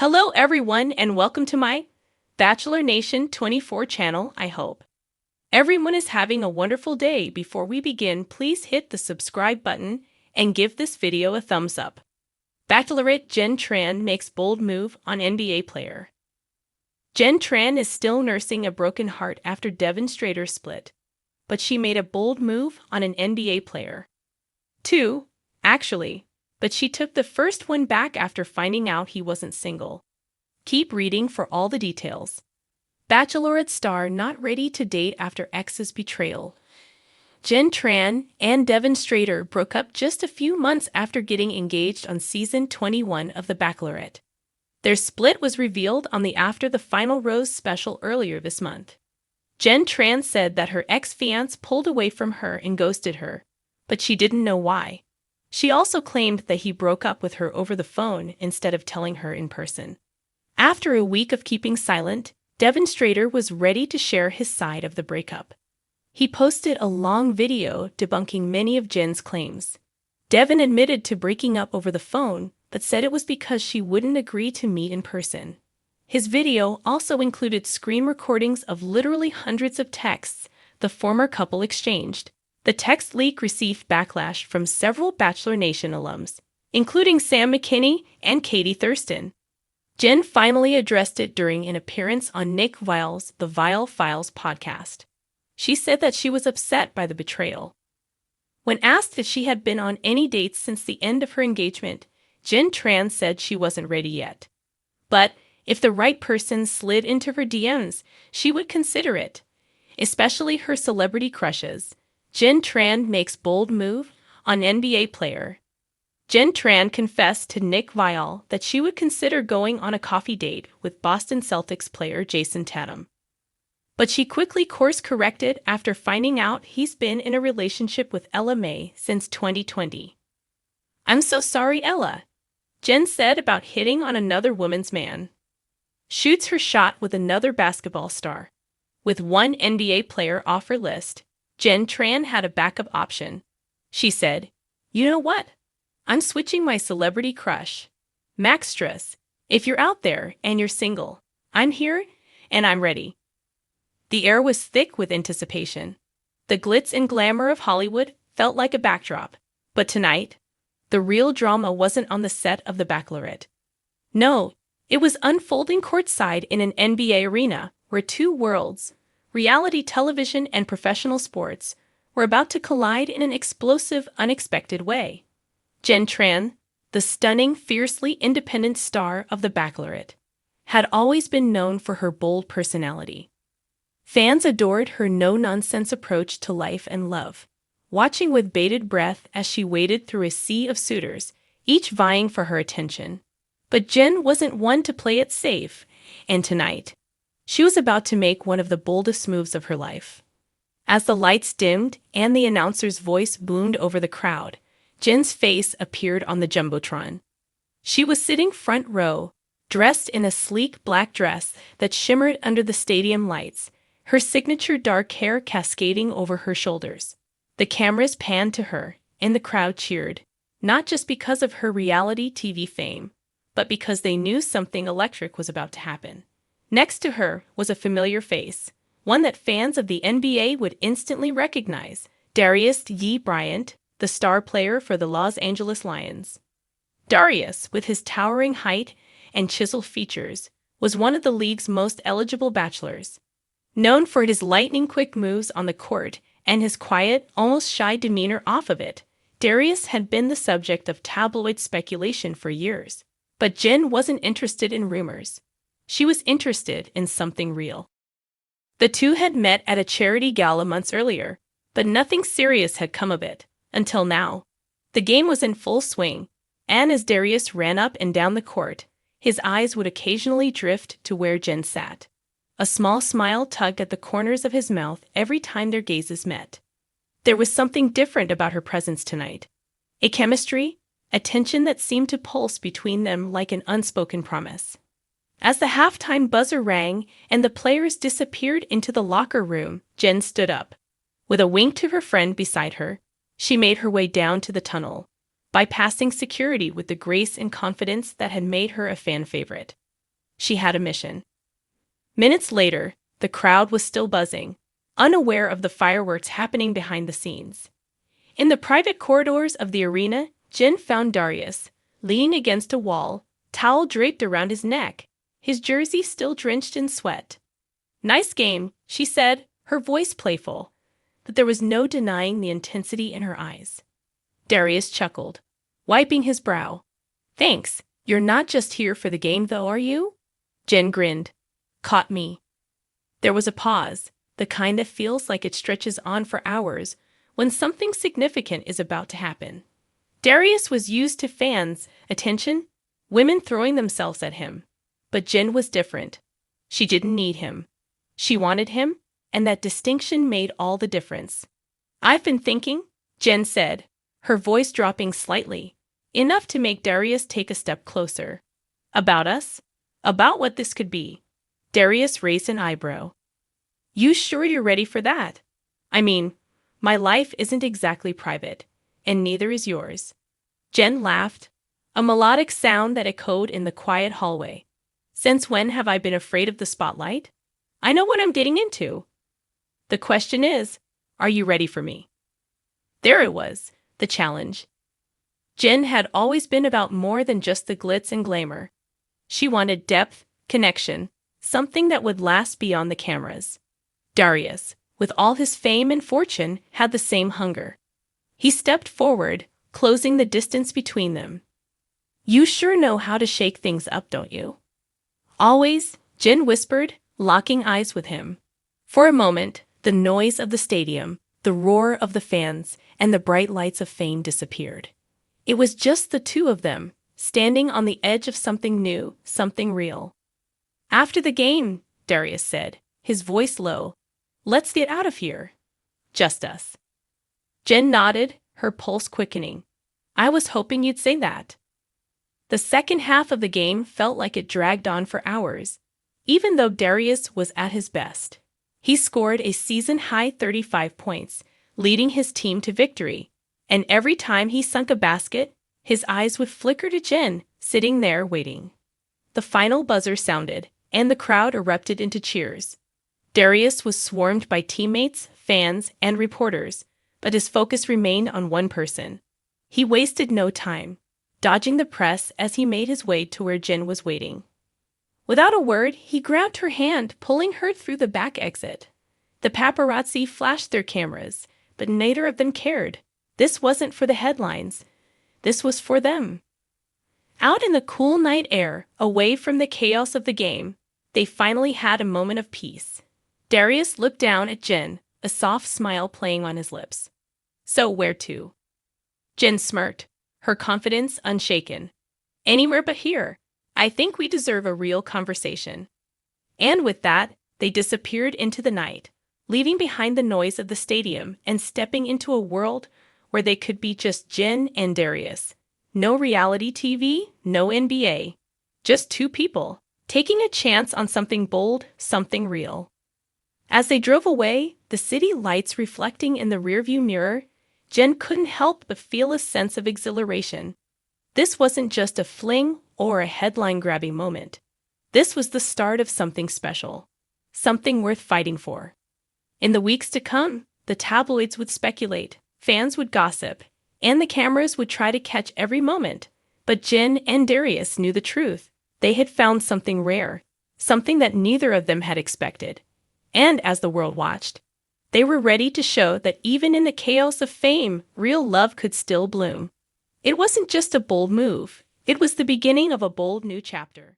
Hello everyone and welcome to my Bachelor Nation 24 channel, I hope. Everyone is having a wonderful day. Before we begin, please hit the subscribe button and give this video a thumbs up. Bachelorette Jenn Tran makes bold move on NBA player. Jenn Tran is still nursing a broken heart after Demonstrator split, but she made a bold move on an NBA player. Two, actually. But she took the first one back after finding out he wasn't single. Keep reading for all the details. Bachelorette star not ready to date after ex's betrayal. Jenn Tran and Demonstrator broke up just a few months after getting engaged on season 21 of The Bachelorette. Their split was revealed on the After the Final Rose special earlier this month. Jenn Tran said that her ex-fiancé pulled away from her and ghosted her, but she didn't know why. She also claimed that he broke up with her over the phone instead of telling her in person. After a week of keeping silent, Demonstrator was ready to share his side of the breakup. He posted a long video debunking many of Jenn's claims. Devon admitted to breaking up over the phone, but said it was because she wouldn't agree to meet in person. His video also included screen recordings of literally hundreds of texts the former couple exchanged. The text leak received backlash from several Bachelor Nation alums, including Sam McKinney and Katie Thurston. Jenn finally addressed it during an appearance on Nick Viall's The Viall Files podcast. She said that she was upset by the betrayal. When asked if she had been on any dates since the end of her engagement, Jenn Tran said she wasn't ready yet. But if the right person slid into her DMs, she would consider it, especially her celebrity crushes. Jenn Tran makes bold move on NBA player. Jenn Tran confessed to Nick Viall that she would consider going on a coffee date with Boston Celtics player Jason Tatum. But she quickly course-corrected after finding out he's been in a relationship with Ella May since 2020. "I'm so sorry, Ella," Jenn said about hitting on another woman's man. Shoots her shot with another basketball star. With one NBA player off her list, Jenn Tran had a backup option. She said, "You know what? I'm switching my celebrity crush. Max Stress, if you're out there and you're single, I'm here and I'm ready." The air was thick with anticipation. The glitz and glamour of Hollywood felt like a backdrop. But tonight, the real drama wasn't on the set of The Bachelorette. No, it was unfolding courtside in an NBA arena where two worlds, reality television and professional sports, were about to collide in an explosive, unexpected way. Jenn Tran, the stunning, fiercely independent star of The Bachelorette, had always been known for her bold personality. Fans adored her no-nonsense approach to life and love, watching with bated breath as she waded through a sea of suitors, each vying for her attention. But Jenn wasn't one to play it safe, and tonight, she was about to make one of the boldest moves of her life. As the lights dimmed and the announcer's voice boomed over the crowd, Jenn's face appeared on the jumbotron. She was sitting front row, dressed in a sleek black dress that shimmered under the stadium lights, her signature dark hair cascading over her shoulders. The cameras panned to her, and the crowd cheered, not just because of her reality TV fame, but because they knew something electric was about to happen. Next to her was a familiar face, one that fans of the NBA would instantly recognize: Darius Ye Bryant, the star player for the Los Angeles Lions. Darius, with his towering height and chiseled features, was one of the league's most eligible bachelors. Known for his lightning-quick moves on the court and his quiet, almost shy demeanor off of it, Darius had been the subject of tabloid speculation for years. But Jenn wasn't interested in rumors. She was interested in something real. The two had met at a charity gala months earlier, but nothing serious had come of it, until now. The game was in full swing, and as Darius ran up and down the court, his eyes would occasionally drift to where Jenn sat. A small smile tugged at the corners of his mouth every time their gazes met. There was something different about her presence tonight. A chemistry, a tension that seemed to pulse between them like an unspoken promise. As the halftime buzzer rang and the players disappeared into the locker room, Jenn stood up. With a wink to her friend beside her, she made her way down to the tunnel, bypassing security with the grace and confidence that had made her a fan favorite. She had a mission. Minutes later, the crowd was still buzzing, unaware of the fireworks happening behind the scenes. In the private corridors of the arena, Jenn found Darius, leaning against a wall, towel draped around his neck, his jersey still drenched in sweat. "Nice game," she said, her voice playful, but there was no denying the intensity in her eyes. Darius chuckled, wiping his brow. "Thanks. You're not just here for the game, though, are you?" Jenn grinned. "Caught me." There was a pause, the kind that feels like it stretches on for hours when something significant is about to happen. Darius was used to fans' attention, women throwing themselves at him. But Jenn was different. She didn't need him. She wanted him, and that distinction made all the difference. "I've been thinking," Jenn said, her voice dropping slightly, enough to make Darius take a step closer. "About us? About what this could be?" Darius raised an eyebrow. "You sure you're ready for that? I mean, my life isn't exactly private, and neither is yours." Jenn laughed, a melodic sound that echoed in the quiet hallway. "Since when have I been afraid of the spotlight? I know what I'm getting into. The question is, are you ready for me?" There it was, the challenge. Jenn had always been about more than just the glitz and glamour. She wanted depth, connection, something that would last beyond the cameras. Darius, with all his fame and fortune, had the same hunger. He stepped forward, closing the distance between them. "You sure know how to shake things up, don't you?" "Always," Jenn whispered, locking eyes with him. For a moment, the noise of the stadium, the roar of the fans, and the bright lights of fame disappeared. It was just the two of them, standing on the edge of something new, something real. "After the game," Darius said, his voice low, "let's get out of here. Just us." Jenn nodded, her pulse quickening. "I was hoping you'd say that." The second half of the game felt like it dragged on for hours, even though Darius was at his best. He scored a season-high 35 points, leading his team to victory, and every time he sunk a basket, his eyes would flicker to Jenn, sitting there waiting. The final buzzer sounded, and the crowd erupted into cheers. Darius was swarmed by teammates, fans, and reporters, but his focus remained on one person. He wasted no time, dodging the press as he made his way to where Jenn was waiting. Without a word, he grabbed her hand, pulling her through the back exit. The paparazzi flashed their cameras, but neither of them cared. This wasn't for the headlines. This was for them. Out in the cool night air, away from the chaos of the game, they finally had a moment of peace. Darius looked down at Jenn, a soft smile playing on his lips. "So where to?" Jenn smirked, her confidence unshaken. "Anywhere but here. I think we deserve a real conversation." And with that, they disappeared into the night, leaving behind the noise of the stadium and stepping into a world where they could be just Jenn and Darius. No reality TV, no NBA. Just two people, taking a chance on something bold, something real. As they drove away, the city lights reflecting in the rearview mirror, Jenn couldn't help but feel a sense of exhilaration. This wasn't just a fling or a headline-grabbing moment. This was the start of something special, something worth fighting for. In the weeks to come, the tabloids would speculate, fans would gossip, and the cameras would try to catch every moment. But Jenn and Darius knew the truth. They had found something rare, something that neither of them had expected. And as the world watched, they were ready to show that even in the chaos of fame, real love could still bloom. It wasn't just a bold move. It was the beginning of a bold new chapter.